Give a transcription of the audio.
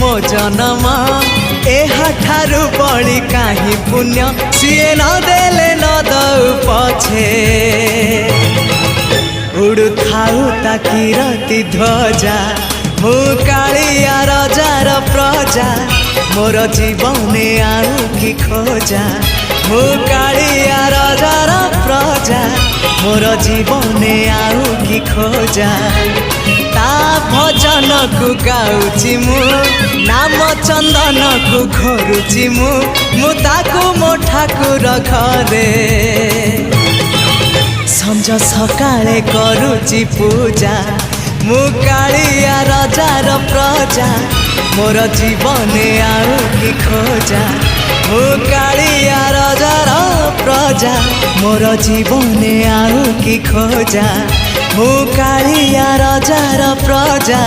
मो जन्म एहाठारु बड़ी काहि पुण्य सीए न देले न दउ पछे उड़ु थाउ ताकि रति ध्वजा मु कालिया रजार प्रजा मोर जीवने आउ कि खोजा मु कालिया रजार प्रजा मोर जीवने आउ कि खोजा ता भजन को गाउची मु नाम चंदन को घोरुची मु ताकू मो ठाकुर घरे संज सकाळे करूची पूजा मु कालिया रजार प्रजा मोर जीवने आउ कि खोजा मु कालिया रजार प्रजा मोर जीवने आउ कि खोजा मु कालिया रजार प्रजा।